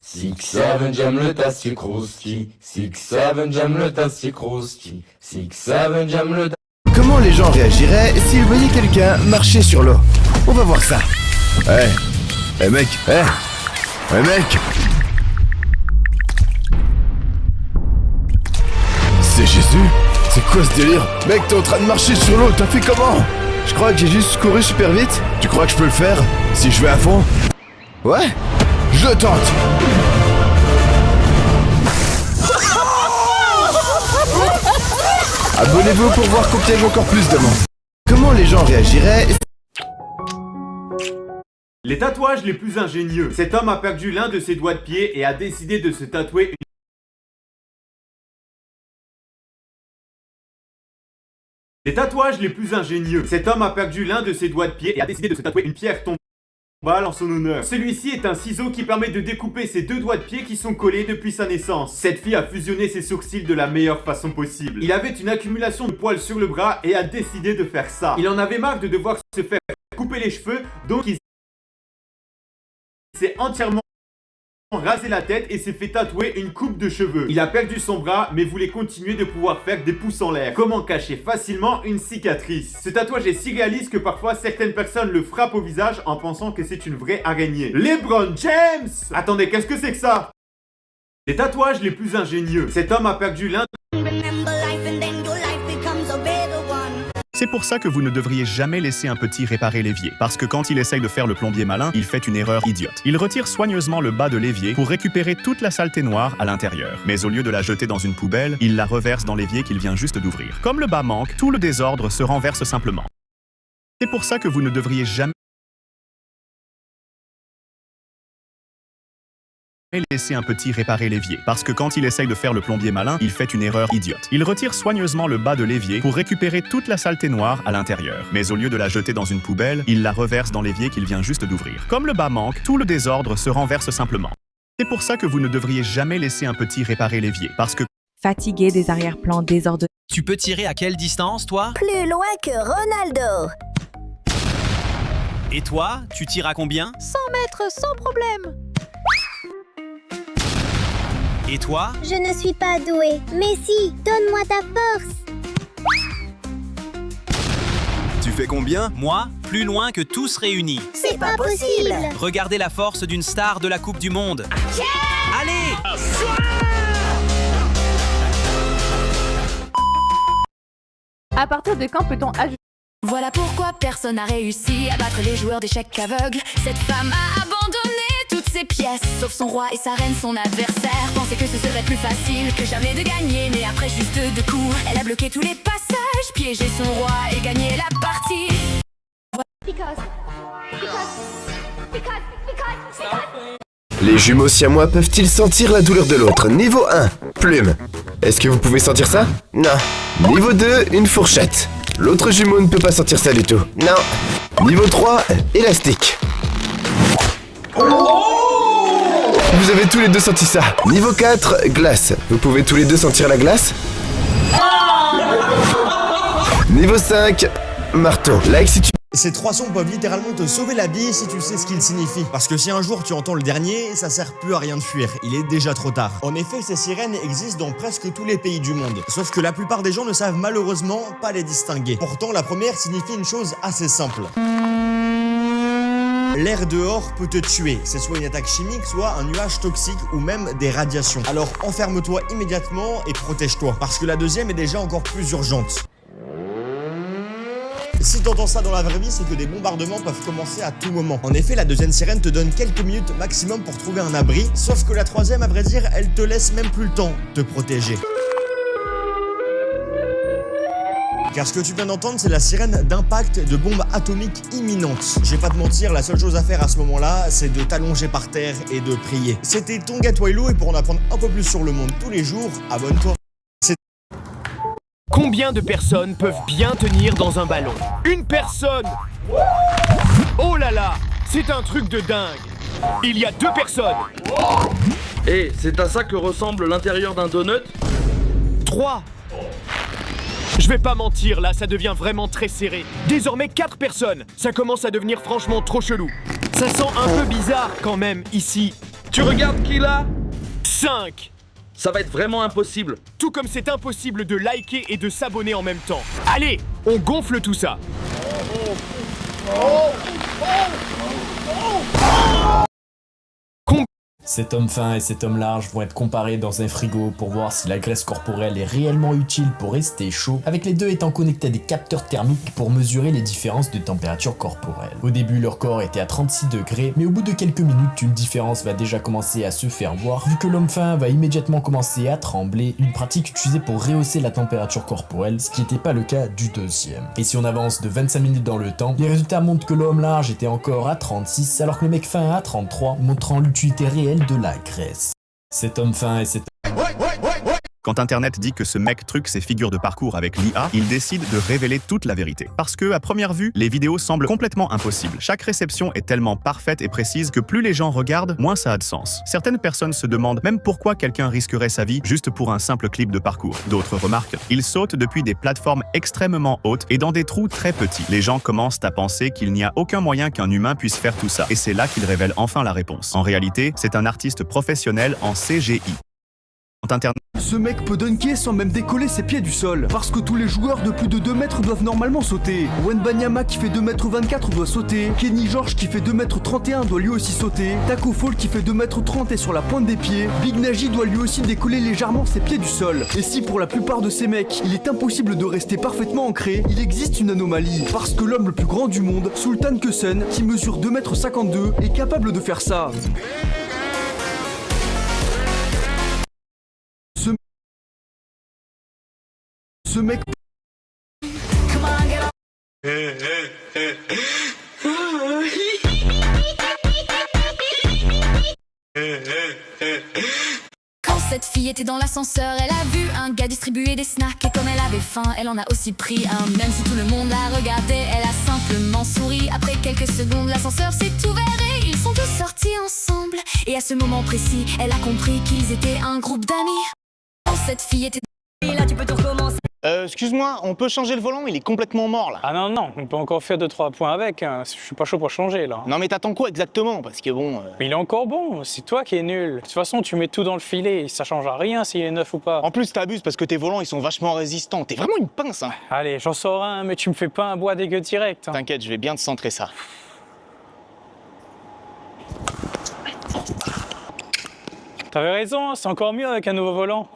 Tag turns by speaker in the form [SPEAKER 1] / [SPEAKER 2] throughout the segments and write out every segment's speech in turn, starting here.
[SPEAKER 1] 6-7, j'aime le tastier crousti. 6-7, j'aime le tastier crousti. 6-7, j'aime le...
[SPEAKER 2] Comment les gens réagiraient s'ils voyaient quelqu'un marcher sur l'eau? On va voir ça. Mec, mec. C'est Jésus? C'est quoi ce délire? Mec, t'es en train de marcher sur l'eau, t'as fait comment? Je crois que j'ai juste couru super vite. Tu crois que je peux le faire si je vais à fond? Ouais, je le tente. Abonnez-vous pour voir qu'on piège encore plus de monde. Comment les gens réagiraient?
[SPEAKER 3] Les tatouages les plus ingénieux. Cet homme a perdu l'un de ses doigts de pied et a décidé de se tatouer Les tatouages les plus ingénieux. Cet homme a perdu l'un de ses doigts de pied et a décidé de se tatouer une pierre tombale en son honneur. Celui-ci est un ciseau qui permet de découper ses deux doigts de pied qui sont collés depuis sa naissance. Cette fille a fusionné ses sourcils de la meilleure façon possible. Il avait une accumulation de poils sur le bras et a décidé de faire ça. Il en avait marre de devoir se faire couper les cheveux, donc il s'est entièrement rasé la tête et s'est fait tatouer une coupe de cheveux. Il a perdu son bras mais voulait continuer de pouvoir faire des pouces en l'air. Comment cacher facilement une cicatrice? Ce tatouage est si réaliste que parfois certaines personnes le frappent au visage en pensant que c'est une vraie araignée. LeBron James! Attendez, qu'est-ce que c'est que ça? Les tatouages les plus ingénieux. Cet homme a perdu l'un...
[SPEAKER 4] C'est pour ça que vous ne devriez jamais laisser un petit réparer l'évier. Parce que quand il essaye de faire le plombier malin, il fait une erreur idiote. Il retire soigneusement le bas de l'évier pour récupérer toute la saleté noire à l'intérieur. Mais au lieu de la jeter dans une poubelle, il la reverse dans l'évier qu'il vient juste d'ouvrir. Comme le bas manque, tout le désordre se renverse simplement. C'est pour ça que vous ne devriez jamais laisser un petit réparer l'évier. Parce que quand il essaye de faire le plombier malin, il fait une erreur idiote. Il retire soigneusement le bas de l'évier pour récupérer toute la saleté noire à l'intérieur. Mais au lieu de la jeter dans une poubelle, il la reverse dans l'évier qu'il vient juste d'ouvrir. Comme le bas manque, tout le désordre se renverse simplement. C'est pour ça que vous ne devriez jamais laisser un petit réparer l'évier. Parce que
[SPEAKER 5] fatigué des arrière-plans désordonnés.
[SPEAKER 6] Tu peux tirer à quelle distance, toi?
[SPEAKER 7] Plus loin que Ronaldo.
[SPEAKER 6] Et toi, tu tires à combien?
[SPEAKER 8] 100 mètres sans problème.
[SPEAKER 6] Et toi?
[SPEAKER 7] Je ne suis pas doué. Mais si, donne-moi ta force.
[SPEAKER 4] tu fais combien?
[SPEAKER 6] Moi, plus loin que tous réunis.
[SPEAKER 7] C'est pas possible.
[SPEAKER 6] Regardez la force d'une star de la Coupe du Monde. Allez!
[SPEAKER 8] À partir de quand peut-on ajouter?
[SPEAKER 9] Voilà pourquoi personne n'a réussi à battre les joueurs d'échecs aveugles. Cette femme a abandonné toutes ses pièces, sauf son roi et sa reine, son adversaire. Pensait que ce serait plus facile que jamais de gagner, mais après juste 2 coups, elle a bloqué tous les passages, piégé son roi et gagné la partie.
[SPEAKER 2] Les jumeaux siamois peuvent-ils sentir la douleur de l'autre? Niveau 1, plume. Est-ce que vous pouvez sentir ça? Non. Niveau 2, une fourchette. L'autre jumeau ne peut pas sentir ça du tout. Non. Niveau 3, élastique. Vous avez tous les deux senti ça. Niveau 4, glace. Vous pouvez tous les deux sentir la glace? Niveau 5, marteau. Like si tu...
[SPEAKER 10] Ces 3 sons peuvent littéralement te sauver la vie si tu sais ce qu'ils signifient. Parce que si un jour tu entends le dernier, ça sert plus à rien de fuir, il est déjà trop tard. En effet, ces sirènes existent dans presque tous les pays du monde. Sauf que la plupart des gens ne savent malheureusement pas les distinguer. Pourtant, la première signifie une chose assez simple. L'air dehors peut te tuer, c'est soit une attaque chimique, soit un nuage toxique ou même des radiations. Alors enferme-toi immédiatement et protège-toi, parce que la deuxième est déjà encore plus urgente. Si t'entends ça dans la vraie vie, c'est que des bombardements peuvent commencer à tout moment. En effet, la deuxième sirène te donne quelques minutes maximum pour trouver un abri, sauf que la troisième, à vrai dire, elle te laisse même plus le temps de te protéger. Car ce que tu viens d'entendre, c'est la sirène d'impact de bombes atomiques imminentes. Je vais pas te mentir, la seule chose à faire à ce moment-là, c'est de t'allonger par terre et de prier. C'était Tonga Twilo, et pour en apprendre un peu plus sur le monde tous les jours, abonne-toi.
[SPEAKER 11] Combien de personnes peuvent bien tenir dans un ballon? Une personne! Oh là là! C'est un truc de dingue! Il y a 2 personnes!
[SPEAKER 12] Et c'est à ça que ressemble l'intérieur d'un donut?
[SPEAKER 11] 3! Je vais pas mentir, là, ça devient vraiment très serré. Désormais 4 personnes! Ça commence à devenir franchement trop chelou. Ça sent un peu bizarre quand même ici.
[SPEAKER 12] Tu regardes qui là?
[SPEAKER 11] 5.
[SPEAKER 12] Ça va être vraiment impossible.
[SPEAKER 11] Tout comme c'est impossible de liker et de s'abonner en même temps. Allez, on gonfle tout ça.
[SPEAKER 13] Cet homme fin et cet homme large vont être comparés dans un frigo pour voir si la graisse corporelle est réellement utile pour rester chaud, avec les deux étant connectés à des capteurs thermiques pour mesurer les différences de température corporelle. Au début, leur corps était à 36 degrés, mais au bout de quelques minutes, une différence va déjà commencer à se faire voir, vu que l'homme fin va immédiatement commencer à trembler, une pratique utilisée pour rehausser la température corporelle, ce qui n'était pas le cas du deuxième. Et si on avance de 25 minutes dans le temps, les résultats montrent que l'homme large était encore à 36, alors que le mec fin à 33, montrant l'utilité réelle de la graisse. Cet homme fin et cet
[SPEAKER 4] Quand Internet dit que ce mec truc ses figures de parcours avec l'IA, il décide de révéler toute la vérité. Parce que, à première vue, les vidéos semblent complètement impossibles. Chaque réception est tellement parfaite et précise que plus les gens regardent, moins ça a de sens. Certaines personnes se demandent même pourquoi quelqu'un risquerait sa vie juste pour un simple clip de parcours. D'autres remarquent, il saute depuis des plateformes extrêmement hautes et dans des trous très petits. Les gens commencent à penser qu'il n'y a aucun moyen qu'un humain puisse faire tout ça. Et c'est là qu'il révèle enfin la réponse. En réalité, c'est un artiste professionnel en CGI.
[SPEAKER 14] Ce mec peut dunker sans même décoller ses pieds du sol. Parce que tous les joueurs de plus de 2 mètres doivent normalement sauter. Wembanyama qui fait 2m24 doit sauter. Kenny George qui fait 2m31 doit lui aussi sauter. Taco Fall qui fait 2m30 est sur la pointe des pieds. Big Nagy doit lui aussi décoller légèrement ses pieds du sol. Et si pour la plupart de ces mecs, il est impossible de rester parfaitement ancré, il existe une anomalie. Parce que l'homme le plus grand du monde, Sultan Kösen, qui mesure 2m52, est capable de faire ça. Ce mec...
[SPEAKER 9] Quand cette fille était dans l'ascenseur, elle a vu un gars distribuer des snacks. Et comme elle avait faim, elle en a aussi pris un. Même si tout le monde la regardait, elle a simplement souri. Après quelques secondes, l'ascenseur s'est ouvert et ils sont tous sortis ensemble. Et à ce moment précis, elle a compris qu'ils étaient un groupe d'amis. Quand cette fille était... Et là tu peux tout recommencer.
[SPEAKER 15] Excuse-moi, on peut changer le volant, il est complètement mort là.
[SPEAKER 16] Ah non, on peut encore faire 2-3 points avec, hein. Je suis pas chaud pour changer là.
[SPEAKER 15] Non mais t'attends quoi exactement? Parce que bon...
[SPEAKER 16] Mais il est encore bon, c'est toi qui es nul. De toute façon, tu mets tout dans le filet, ça change à rien s'il est neuf ou pas.
[SPEAKER 15] En plus t'abuses parce que tes volants ils sont vachement résistants, t'es vraiment une pince hein.
[SPEAKER 16] Allez, j'en sors un, mais tu me fais pas un bois dégueu direct. Hein.
[SPEAKER 15] T'inquiète, je vais bien te centrer ça.
[SPEAKER 16] T'avais raison, c'est encore mieux avec un nouveau volant.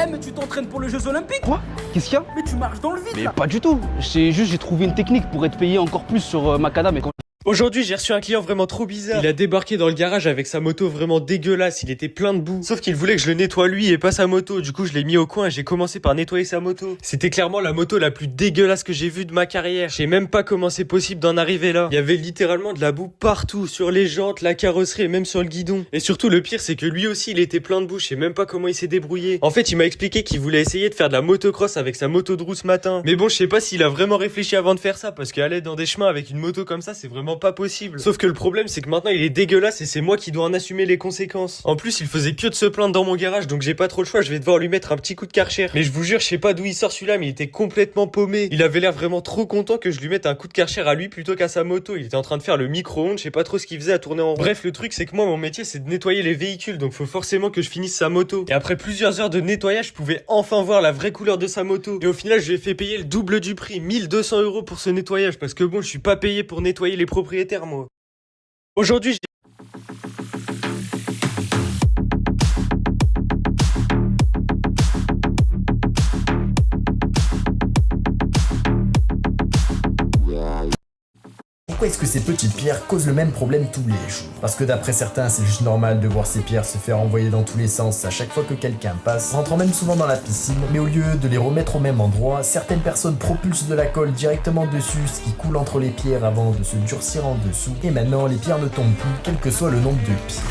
[SPEAKER 17] Mais tu t'entraînes pour les Jeux Olympiques?
[SPEAKER 18] Quoi? Qu'est-ce qu'il y a?
[SPEAKER 17] Mais tu marches dans le vide
[SPEAKER 18] Mais
[SPEAKER 17] là.
[SPEAKER 18] pas du tout. C'est juste j'ai trouvé une technique pour être payé encore plus sur Macadam et quand...
[SPEAKER 19] Aujourd'hui, j'ai reçu un client vraiment trop bizarre. Il a débarqué dans le garage avec sa moto vraiment dégueulasse, il était plein de boue. Sauf qu'il voulait que je le nettoie lui et pas sa moto. Du coup, je l'ai mis au coin et j'ai commencé par nettoyer sa moto. C'était clairement la moto la plus dégueulasse que j'ai vue de ma carrière. Je sais même pas comment c'est possible d'en arriver là. Il y avait littéralement de la boue partout, sur les jantes, la carrosserie et même sur le guidon. Et surtout, le pire, c'est que lui aussi, il était plein de boue. Je sais même pas comment il s'est débrouillé. En fait, il m'a expliqué qu'il voulait essayer de faire de la motocross avec sa moto de roue ce matin. Mais bon, je sais pas s'il a vraiment réfléchi avant de faire ça, parce qu'aller dans des chemins avec une moto comme ça, c'est vraiment pas possible. Sauf que le problème c'est que maintenant il est dégueulasse et c'est moi qui dois en assumer les conséquences. En plus il faisait que de se plaindre dans mon garage donc j'ai pas trop le choix, je vais devoir lui mettre un petit coup de Karcher. Mais je vous jure je sais pas d'où il sort celui-là mais il était complètement paumé. Il avait l'air vraiment trop content que je lui mette un coup de Karcher à lui plutôt qu'à sa moto. Il était en train de faire le micro-ondes, je sais pas trop ce qu'il faisait à tourner en rond. Bref le truc c'est que moi mon métier c'est de nettoyer les véhicules donc faut forcément que je finisse sa moto. Et après plusieurs heures de nettoyage je pouvais enfin voir la vraie couleur de sa moto. Et au final je lui ai fait payer le double du prix, 1200 € pour ce nettoyage parce que bon je suis pas payé pour nettoyer les propriétaires moi. Aujourd'hui,
[SPEAKER 13] Pourquoi est-ce que ces petites pierres causent le même problème tous les jours? Parce que d'après certains, c'est juste normal de voir ces pierres se faire envoyer dans tous les sens à chaque fois que quelqu'un passe, rentrant même souvent dans la piscine, mais au lieu de les remettre au même endroit, certaines personnes propulsent de la colle directement dessus, ce qui coule entre les pierres avant de se durcir en dessous, et maintenant les pierres ne tombent plus, quel que soit le nombre de pieds.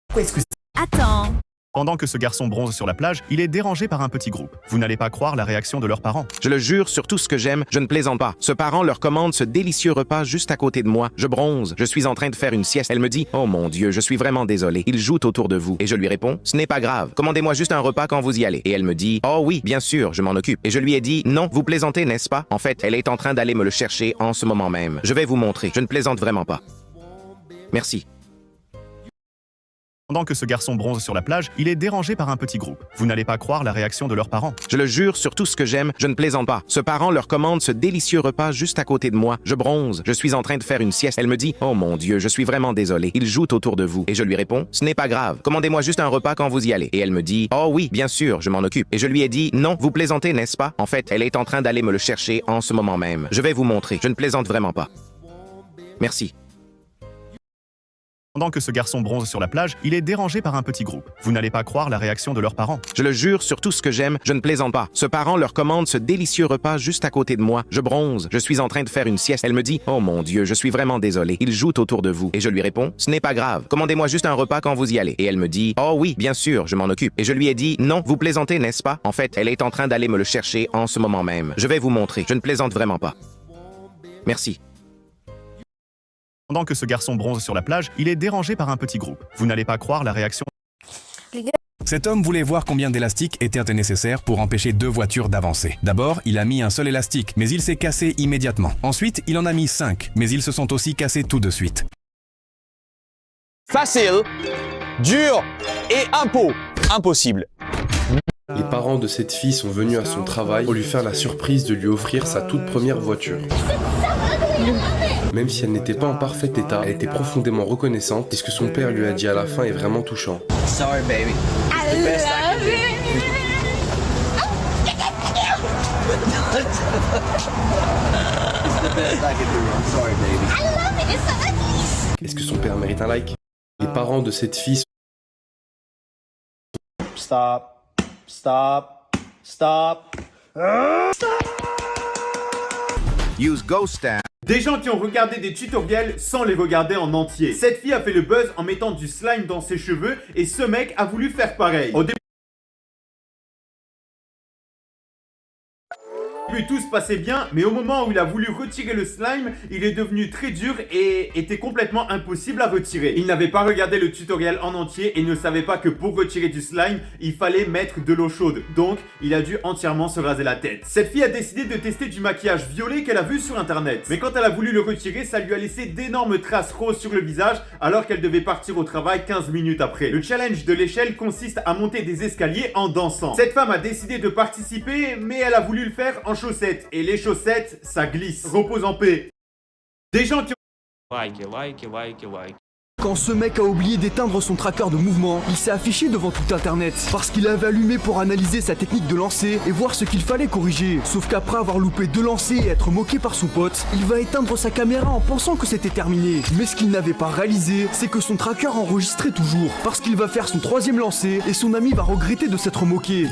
[SPEAKER 13] Pourquoi est-ce que
[SPEAKER 5] Attends.
[SPEAKER 4] Pendant que ce garçon bronze sur la plage, il est dérangé par un petit groupe. Vous n'allez pas croire la réaction de leurs parents.
[SPEAKER 20] Je le jure sur tout ce que j'aime, je ne plaisante pas. Ce parent leur commande ce délicieux repas juste à côté de moi. Je bronze, je suis en train de faire une sieste. Elle me dit « Oh mon Dieu, je suis vraiment désolé. Ils jouent autour de vous. » Et je lui réponds « Ce n'est pas grave. Commandez-moi juste un repas quand vous y allez. » Et elle me dit « Oh oui, bien sûr, je m'en occupe. » Et je lui ai dit « Non, vous plaisantez, n'est-ce pas? En fait, elle est en train d'aller me le chercher en ce moment même. Je vais vous montrer. Je ne plaisante vraiment pas. Merci. »
[SPEAKER 4] Pendant que ce garçon bronze sur la plage, il est dérangé par un petit groupe. Vous n'allez pas croire la réaction de leurs parents.
[SPEAKER 20] Je le jure sur tout ce que j'aime, je ne plaisante pas. Ce parent leur commande ce délicieux repas juste à côté de moi. Je bronze, je suis en train de faire une sieste. Elle me dit « Oh mon Dieu, je suis vraiment désolé. Ils jouent autour de vous. » Et je lui réponds « Ce n'est pas grave. Commandez-moi juste un repas quand vous y allez. » Et elle me dit « Oh oui, bien sûr, je m'en occupe. » Et je lui ai dit « Non, vous plaisantez, n'est-ce pas? En fait, elle est en train d'aller me le chercher en ce moment même. Je vais vous montrer. Je ne plaisante vraiment pas. Merci. »
[SPEAKER 4] Pendant que ce garçon bronze sur la plage, il est dérangé par un petit groupe. Vous n'allez pas croire la réaction de leurs parents.
[SPEAKER 20] Je le jure sur tout ce que j'aime, je ne plaisante pas. Ce parent leur commande ce délicieux repas juste à côté de moi. Je bronze, je suis en train de faire une sieste. Elle me dit « Oh mon Dieu, je suis vraiment désolé. Ils jouent autour de vous. » Et je lui réponds « Ce n'est pas grave. Commandez-moi juste un repas quand vous y allez. » Et elle me dit « Oh oui, bien sûr, je m'en occupe. » Et je lui ai dit « Non, vous plaisantez, n'est-ce pas? En fait, elle est en train d'aller me le chercher en ce moment même. Je vais vous montrer. Je ne plaisante vraiment pas. Merci. »
[SPEAKER 4] Pendant que ce garçon bronze sur la plage, il est dérangé par un petit groupe. Vous n'allez pas croire la réaction.
[SPEAKER 21] Cet homme voulait voir combien d'élastiques étaient nécessaires pour empêcher deux voitures d'avancer. D'abord, il a mis un seul élastique, mais il s'est cassé immédiatement. Ensuite, il en a mis 5, mais ils se sont aussi cassés tout de suite.
[SPEAKER 15] Facile, dur et impossible.
[SPEAKER 22] Les parents de cette fille sont venus à son travail pour lui faire la surprise de lui offrir sa toute première voiture. Même si elle n'était pas en parfait état, elle était profondément reconnaissante et ce que son père lui a dit à la fin est vraiment touchant.
[SPEAKER 15] Sorry baby. I love
[SPEAKER 22] it. Est-ce que son père mérite un like? Les parents de cette fille
[SPEAKER 15] Stop.
[SPEAKER 20] Use GoStand.
[SPEAKER 3] Des gens qui ont regardé des tutoriels sans les regarder en entier. Cette fille a fait le buzz en mettant du slime dans ses cheveux et ce mec a voulu faire pareil. Au début, tout se passait bien, mais au moment où il a voulu retirer le slime, il est devenu très dur et était complètement impossible à retirer. Il n'avait pas regardé le tutoriel en entier et ne savait pas que pour retirer du slime, il fallait mettre de l'eau chaude. Donc, il a dû entièrement se raser la tête. Cette fille a décidé de tester du maquillage violet qu'elle a vu sur internet. Mais quand elle a voulu le retirer, ça lui a laissé d'énormes traces roses sur le visage alors qu'elle devait partir au travail 15 minutes après. Le challenge de l'échelle consiste à monter des escaliers en dansant. Cette femme a décidé de participer, mais elle a voulu le faire en chaussettes. Et les chaussettes, ça glisse. Repose en paix. Des gens qui ont...
[SPEAKER 14] Quand ce mec a oublié d'éteindre son tracker de mouvement, il s'est affiché devant tout internet parce qu'il avait allumé pour analyser sa technique de lancer et voir ce qu'il fallait corriger. Sauf qu'après avoir loupé 2 lancers et être moqué par son pote, il va éteindre sa caméra en pensant que c'était terminé. Mais ce qu'il n'avait pas réalisé, c'est que son tracker enregistrait toujours parce qu'il va faire son 3e lancer et son ami va regretter de s'être moqué.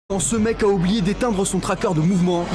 [SPEAKER 14] Quand ce mec a oublié d'éteindre son tracker de mouvement,